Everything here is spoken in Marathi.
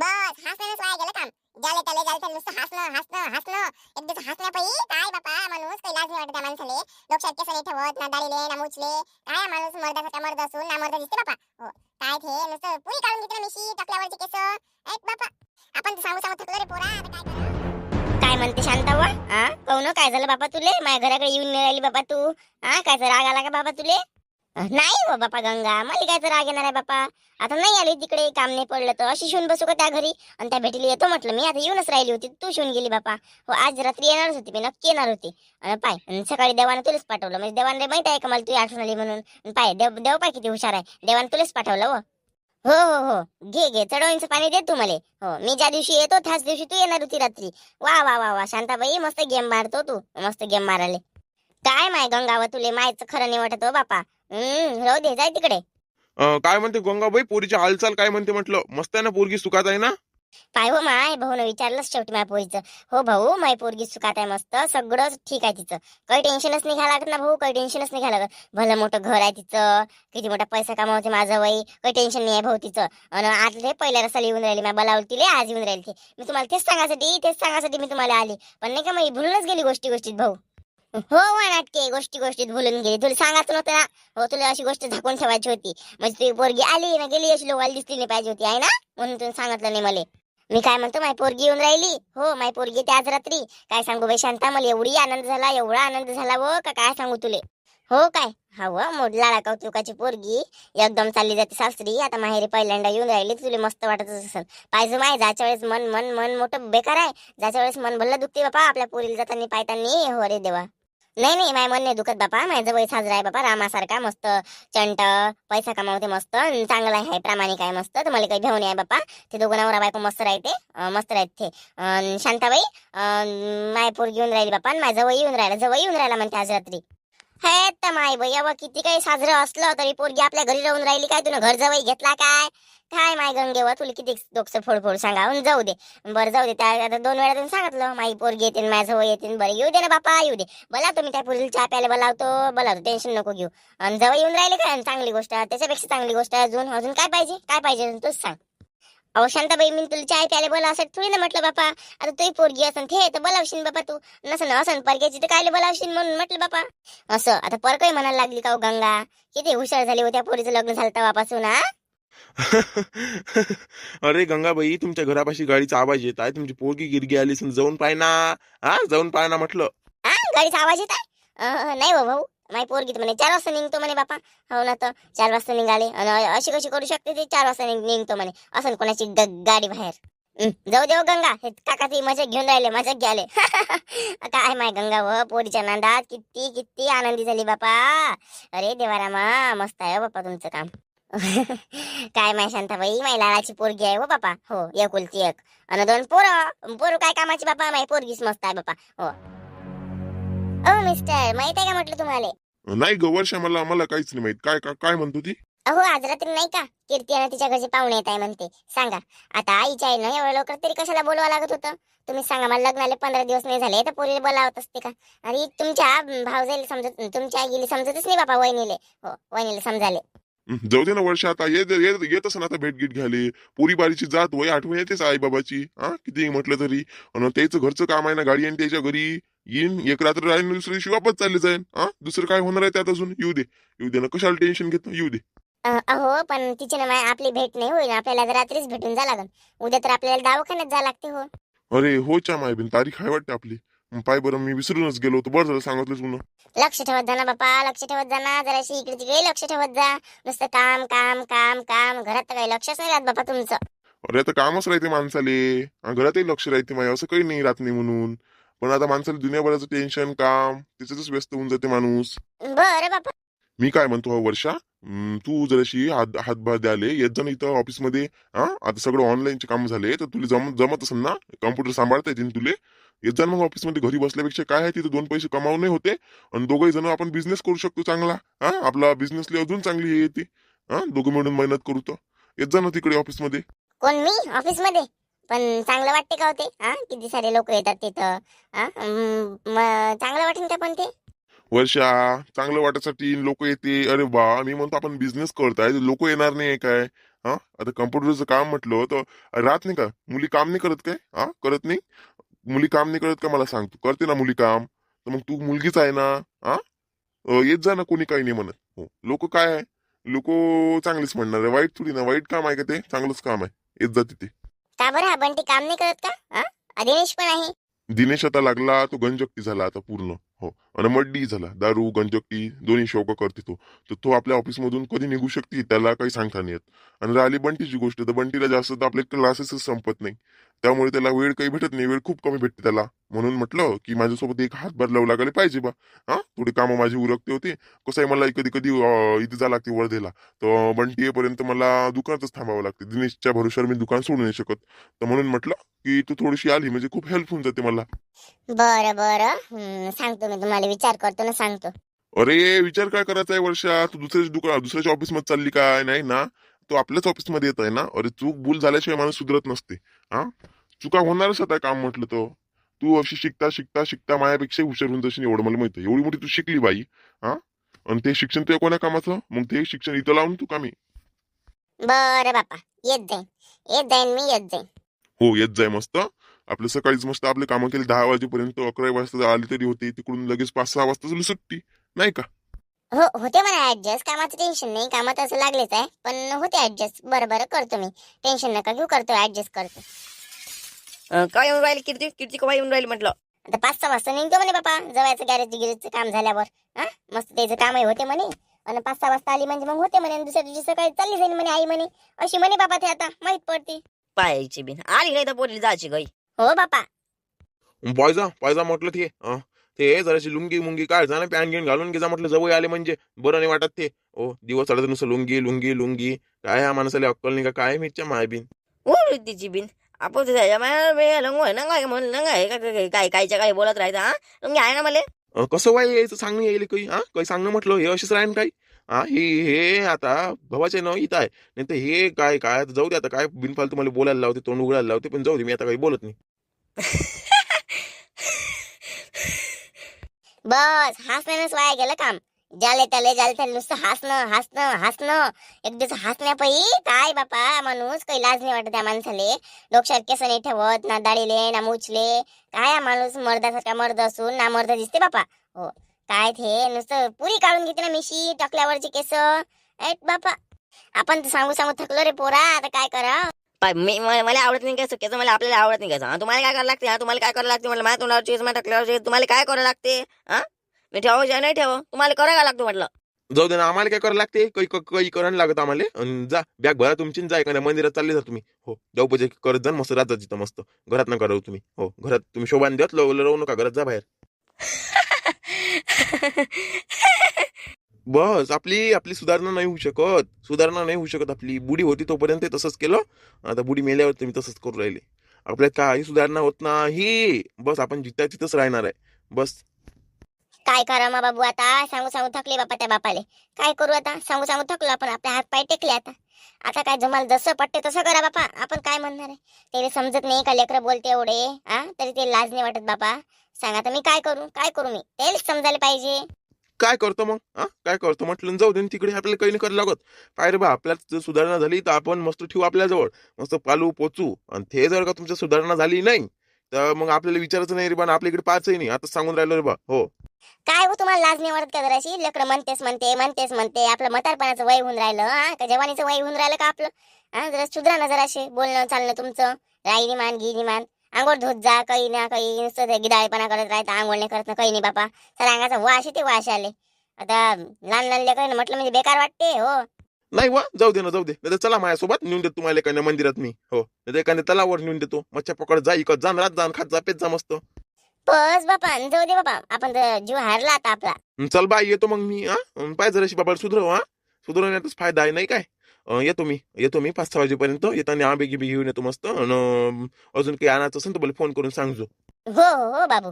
बस हसण्यानंच वाया गेलं काम. ज्याले त्याले ज्याले त्याले नुसतं हसणं हसणं हसणं. एक दिवस हसण्यापायी काय बापा माणूस काही लाज नाही वाटत त्या माणसाले. डोक्यात केस नाही ठेवत, ना दाढीले ना मुछले. काय माणूस मर्दाचा मर्द असून ना मर्द दिसते बापा. हो काय ते नुसतं पुरी काढून घेतलं मिशी टकल्यावरची केस. ऐक बापा आपण तर सांगू सांगू थकलो रे पोरा. आता काय करा. काय म्हणते शांतावा? कहून काय झालं बापा तुले? माझ्या घराकडे येऊन नाही राहिली बापा तू. काय राग आला का बाबा तुले? नाही हो बापा गंगा, मला काय राग येणार आहे बापा. आता नाही आली तिकडे, काम नाही पडलं तर अशी शिवून बसू का त्या घरी? आणि त्या भेटीला येतो म्हटलं मी, आता येऊनच राहिली होती तू शिवून गेली बापा. हो आज रात्री येणारच होती मी, नक्की येणार होती. आणि पाय आणि सकाळी देवानं तुलाच पाठवलं, म्हणजे देवाने माहित आहे का मला तुझी आठवण आली म्हणून. आणि पाय देव पाय किती हुशार आहे, देवाने तुलाच पाठवलं. हो हो हो हो घे घे चढवणीचं पाणी दे तू मला. हो मी ज्या दिवशी येतो त्याच दिवशी तू येणार होती रात्री. वा वा वा वा शांताबाई, मस्त गेम मारतो तू, मस्त गेम माराले. काय माय गंगावा तुले मायचं खरं नाही वाटत हो बापा. राहू दे, जाय तिकडे. काय म्हणते गंगाबाई, पोरीची हालचाल काय म्हणते म्हटलं? मस्त आहे ना पोरगी, सुखात आहे ना? पाय हो माय भाऊन विचारलंच शेवटी माझ्या पोरीचं. हो भाऊ माय पोरगी सुखात आहे, मस्त सगळं ठीक आहे तिचं. काही टेन्शनच नाही घ्यायला लागत ना भाऊ, काही टेन्शनच नाही घ्यायला लागत. भलं मोठं घर आहे तिचं, किती मोठा पैसा कमावते माझं वय, काही टेन्शन नाही आहे भाऊ तिचं. आणि आज ते पहिल्या रसाला येऊन राहिली, मी बोलावली तिले आज येऊन राहिली. मी तुम्हाला तेच सांगायसाठी मी तुम्हाला आली. पण नाही का मी भुलूनच गेली गोष्टीत भाऊ. हो नाटके गोष्टीत भुलून गेली. तुला सांगायचं नव्हतं ना. हो तुला अशी गोष्ट झाकून ठेवायची होती, म्हणजे तुझी पोरगी आली ना गेली अशी लोकांना दिसली नाही पाहिजे होती आहे ना, म्हणून तुम्ही सांगितलं नाही मला. मी काय म्हणतो, माय पोरगी येऊन राहिली. हो माय पोरगी ते आज रात्री. काय सांगू बाई शांता, मला एवढा आनंद झाला व का काय सांगू तुले. हो काय हवं मोडला कौतुकाची पोरगी एकदम चालली जाते सासरी. आता माहेरी पहिल्यांदा येऊन राहिली, तुला मस्त वाटत असेल. पाहिजे माय जायच्या वेळेस मन मन मन मोठं बेकार आहे. जायच्या वेळेस मन भल्लं दुखते बापा आपल्या पोरीला जाताना पायतानी. हो रे देवा. नाही माय मन नाही दुखत बापा, माझं वय साजरा आहे बापा रामासारखा, मस्त चंट पैसा कमावते, मस्त चांगला आहे, प्रामाणिक आहे मस्त. तर मला काही घेऊन आहे बापा. ते दोघं नवरा बायको मस्त राहते, मस्त राहते. शांताबाई माय पोरगी येऊन राहिली बापा, माझं वय येऊन राहिला म्हणते आज रात्री. हे तर माय बाई अव किती काही साजरं असलं तरी पोरगी आपल्या घरी राहून राहिली. काय तुला घर जवळ घेतला काय? काय माय गंगेवा तुला किती डोकं फोड सांगा. जाऊ दे बरं, जाऊ दे. त्या आता 2 वेळा तुम्ही सांगितलं माई पोरगी येते माझं वय येते. बरं येऊ दे ना बापा, येऊ दे. बोला तुम्ही त्या पोरीला चहा प्यायला बोलावतो, टेन्शन नको घेऊ. आणि जवळ येऊन राहिले काय चांगली गोष्ट, त्याच्यापेक्षा चांगली गोष्ट अजून काय पाहिजे तूच सांग. अहो शांताबाई, मी तुला चाय प्यायला बोलावसाठी थोडी ना म्हटलं बापा. आता तुही पोरगी असन ते तर बोलावशील बापा, तू नसन परक्याची तर कायले बोलावशील म्हणून म्हटलं बापा. असं आता परकही म्हणायला लागली का हो गंगा? किती हुशार झाली होत्या पोरीचं लग्न झालं तेव्हापासून. अरे गंगाबाई, तुमच्या घरापाशी गाडीचा आवाज येत आहे, तुमची पोरगी गिरगी आली असेल, जाऊन पाय ना. जाऊन पाय ना म्हटलं. गाडीचा आवाज येत आहे? नाही हो भाऊ, माई पोरगी तर म्हणे 4 वाजता निघतो म्हणे बापा. हो ना, तर 4 वाजता निघाले आणि अशी कशी करू शकते ते? 4 वाजता निघतो म्हणे. असं कोणाची गाडी बाहेर. जाऊ देव गंगा, हे काका ती मजा घेऊन राहिले, मजा घ्याले. काय माय गंगा व पोरीच्या नांदात किती किती आनंदी झाली बापा. अरे देवारामा, मस्त आहे बापा तुमचं काम. काय माय शांताबाई, माय लाडाची पोरगी आहे हो बापा. हो एकुलती एक. आणि 2 पोरं काय कामाची बापा, माय पोरगीच मस्त आहे बापा. हो ओ मिस्टर, माहित आहे का म्हटलं तुम्हाला? नाही ग वर्षा, मला काहीच नाही माहित. काय म्हणतो ती? अहो आज रात्री नाही का कीर्ती आणि तिच्या घरचे पाहुणे येत आहे म्हणते. सांगा आता आईच्या आहे ना, एवढं लवकर तरी कशाला बोलवा लागत होतं? तुम्ही सांगा मला, लग्नाला 15 दिवस नाही झाले तर पोरीला बोलावत असते का? अरे तुमच्या भावजाईला समजत, तुमच्या आईला समजतच नाही बापा. वहिनीले हो, वहिनीला समजाले. जाऊ दे ना वर्षा, आता येत असं आता भेट घ्याले. पोरी बारीची जात वय आठवण येतेच आई बाबाची. किती म्हटलं तरी. आणि त्याचं घरचं काम आहे ना, गाडी आणि त्याच्या घरी येईन, एक रात्र राहीन, दुसऱ्या दिवशी वापस चालले जाईन. दुसरं काय होणार आहे त्यात अजून? येऊ दे ना, कशाला टेन्शन घेतो, येऊ दे. अहो पण तिची ना आपली भेट नाही होईल, आपल्याला तर रात्रीच भेटून जा लागल. उद्या तर आपल्याला दवाखान्यात जा लागते. हो अरे होच्या माय बिन, तारीख आहे वाटते आपली. पाय बरं, मी विसरूनच गेलो होतो. बरं झालं सांगितलं तुला. लक्ष ठेवत जा ना बापा, लक्ष ठेवत जा ना, जराशी इकडे तिकडे लक्ष ठेवत जा. नुसतं काम काम काम काम, घरात तर काही लक्षच नाही राहत बापा तुमचं. अरे आता कामच राहते माणसाले, घरातही लक्ष राहते माय, असं काही नाही राहत नाही म्हणून. पण आता माणसाला दुनियाभराचं टेन्शन, काम त्याच्यातच व्यस्त होऊन जाते माणूस. बरं बापा. मी काय म्हणतो वर्षा, तू जराशी हातभार द्याले येत जा ना इथं ऑफिसमध्ये. आता सगळं ऑनलाईनचे काम झाले, तर तुला जमत असेल ना, कम्प्युटर सांभाळता येतील तुले. येत जा मग ऑफिसमध्ये. घरी बसल्यापेक्षा काय आहे, तिथे 2 पैसे कमावणे होते आणि दोघंही जण आपण बिझनेस करू शकतो चांगला. आपला बिझनेसला अजून चांगली येते. दोघं मिळून मेहनत करू. तर येत जा ना तिकडे ऑफिसमध्ये. कोण मी ऑफिस मध्ये? पण चांगलं वाटते का होते? किती सारे लोक येतात तिथं. चांगलं वाटेल का पण ते? वर्षा, चांगलं वाटायसाठी लोक येते. अरे वा, मी म्हणतो आपण बिझनेस करताय, लोक येणार नाही काय? हा आता कम्प्युटरचं काम म्हटलं तर राहत नाही का मुली काम नाही करत काय हा करत नाही मुली काम नाही करत का मला सांग तू करते ना मुली काम तर मग तू मुलगीच आहे ना हा येत जा ना कोणी काही नाही म्हणत हो लोक काय आहे लोक चांगलीच म्हणणार आहे वाईट थोडी ना वाईट काम आहे का ते चांगलंच काम आहे येत जा तिथे का बरं हा बंटी काम नाही करत का? दिनेश पण आहे. दिनेश आता लागला तो गंजकटी झाला आता पूर्ण हो आणि मड्डी झाला दारू गंजकटी दोन्ही शौक करते तो तर तो आपल्या ऑफिस मधून कधी निघू शकते त्याला काही सांगता नाही येत आणि राहिली बंटीची गोष्ट तर बंटीला जास्त तर आपले क्लासेसच संपत नाही त्यामुळे त्याला वेळ काही भेटत नाही वेळ खूप कमी भेटते त्याला म्हणून म्हटलं की माझ्यासोबत एक हातभार लावू लागायला पाहिजे बा हा थोडी कामं माझी उरकते होते कसं आहे मला कधी कधी इथे जा लागते वर्धेला तर बंटी येईपर्यंत मला दुकानातच थांबावं लागते दिनेशच्या भरोश्यावर मी दुकान सोडू नाही शकत तर म्हणून म्हटलं की तू थोडीशी आली म्हणजे खूप हेल्प होऊन जाते मला बरं बरं सांगतो मी तुम्हाला विचार करतो ना सांगतो. अरे विचार काय करायचा आहे वर्षा तू दुसऱ्याच्या ऑफिस मध्ये चालली काय नाही ना तो आपल्याच ऑफिस मध्ये येत आहे ना अरे चूक भूल झाल्याशिवाय माणूस सुधरत नसते हा चुका होणारच आता काम म्हटलं तर तू अशी शिकता शिकता शिकता माझ्यापेक्षा हुशार होऊन जशी एवढं मला माहिती एवढी मोठी तू शिकली बाई हा आणि ते शिक्षण तुझ्या कोणा कामाचं मग ते शिक्षण इथं लावून तू कामी बरं बापा येत जाईन मी येत जाईन. हो येत जाय मस्त आपलं सकाळीच मस्त आपले कामं केले 10 वाजेपर्यंत 11 वाजता आली तरी होती तिकडून लगेच 5-6 वाजता तुला सुट्टी नाही का हो होते म्हणा ऍडजस्ट कामाचं टेन्शन नाही कामात असं लागलेच आहे पण होते ऍडजस्ट बरं बरं करतो मी टेन्शन नका घेऊ करतो ऍडजस्ट करतो. काय येऊन राहिली कीर्ती कीर्ती केव्हा येऊन राहिली म्हटलं आता 5-6 वाजता निघतो म्हणे बापा जवळचं गॅरेजचं काम झाल्यावर हा मस्त त्याचं कामही होते म्हणे आणि 5-6 वाजता आली म्हणजे मग होते म्हणे आणि दुसऱ्या दिवशी सकाळी चालली जाईल म्हणे आई म्हणे अशी म्हणे बापा ते आता माहित पडते. पायाची बिन आली नाही तर पोरीला जायची गई हो बापा पायजा म्हटलं ते जराशी लुंगी मुंगी काय जा ना पॅन्ट घेऊन घालून घे जा म्हटलं जवळ आले म्हणजे बरं नाही वाटत ते ओ दिवस आला नुसतं लुंगी लुंगी लुंगी काय ह्या माणसाला अक्कल नाही का काय मिरच्या माय बिन तिची बिन आपण लंगू आहे ना काय म्हणून लंग आहे का काय कायच्या काय बोलत राहायचं हा लंगी आहे ना मला कसं वाय यायचं सांगणं येईल काही हा काही सांगणं म्हटलं हे असेच राहीन काही हा हे आता भावाचे नाव इथं आहे नाही तर हे काय काय आता जाऊ दे आता काय बिनफाल तुम्हाला बोलायला लावते तोंड उघडायला लावते पण जाऊ दे मी आता काही बोलत नाही. बस हसण्यानंच वाया गेलं काम ज्याले त्याले नुसतं हसणं एक दिवस हसण्यापैकी काय बापा माणूस काही लाज नाही वाटत त्या माणसाले डोक्यात केस नाही ठेवत ना दाढीले ना मुचले काय हा माणूस मर्दासारखा मर्द असून ना मर्द दिसते बापा हो काय ते नुसतं पुरी काढून घेते ना मिशी टकल्यावरची केस बापा आपण तर सांगू सांगू थकलो रे पोरा आता काय करा. मला आवडत नाही काय सुक्याचं मला आपल्याला आवडत नाही काय तुम्हाला काय करायला लागते हा तुम्हाला काय करायला लागते मला माझ्या तोंडावरची माझ्या टकल्यावरची तुम्हाला काय करायला लागते हा मी ठेवायचं नाही ठेव तुम्हाला करायला लागतो म्हटलं. जाऊ दे ना आम्हाला काय करायला लागते काही करायला लागत आम्हाला अन जा बॅग भरा तुमची जा एखाद्या मंदिरात चालले जा तुम्ही हो देवपूजा करत जा मस्त राहतात तिथं मस्त घरात नका राहू तुम्ही हो घरात तुम्ही शोभान देत राहू नका घरात जा बाहेर. बस आपली सुधारणा नाही होऊ शकत आपली बुडी होती तोपर्यंत तसंच केलं आता बुडी मेल्यावर तुम्ही तसंच करू राहिले आपल्यात काही सुधारणा होत नाही बस आपण जिथं तिथंच राहणार आहे बस. काय करा मा बाबू आता सांगू सांगू थकले बापा त्या बापाले काय करू आता सांगू सांगू थकलो आपण आपले हात पाय टेकले आता काय जमाल जसं पटते तसं करा बापा आपण काय म्हणणार आहे त्याला समजत नाही का लेकरं बोलते एवढे तरी ते लाज नाही वाटत बापा सांगा आता मी काय करू मी त्याला समजायला पाहिजे. काय करतो मग काय करतो म्हटलं जाऊ दे तिकडे आपल्याला काही नाही करायला लागत काय रे बा आपल्यात जर सुधारणा झाली तर आपण मस्त ठेवू आपल्याजवळ मस्त पालू पोचू आणि ते जर का तुमच्या सुधारणा झाली नाही तर मग आपल्याला विचारायचं नाही रे बा आणि आपल्याकडे पाचही नाही आता सांगून राहिलो रे बा हो. काय हो तुम्हाला लाज नाही वाटत का जराशी लेकरं म्हणतेच म्हणते आपलं म्हातारपणाचं वय होऊन राहिलं का जवानीचं वय होऊन राहिलं का आपलं जरा सुधरा ना जराशे बोलणं चालणं तुमचं राईनी गिनीमान आंघोळ धुत जा काही ना काही नुसतं गिडाळपणा करत राहतं आंघोळ नाही करत ना काही नाही बापा सर अंगाचा वाश येते वाश आले आता लहान लेकरं म्हटलं म्हणजे बेकार वाटते हो. नाही वा जाऊ दे नाही तर चला माझ्यासोबत नेऊन देतो तुम्हाला एखाद्या मंदिरात मी हो नाही एखाद्या तलावर नेऊन देतो मच्छा पकड जा इकत जा रात जा खात जा पेत जा मस्त. बस बापा जाऊ दे बापा आपण तर जीव हारला आता आपला. चल बाई येतो मग मी पाय जराशी बाबा सुधरवण्यातच फायदा आहे नाही काय येतो मी 5-6 वाजेपर्यंत येताना आंबे गिबे घेऊन येतो मस्त अजून काही आणायचं असेल तर मला फोन करून सांगजो. हो बाबू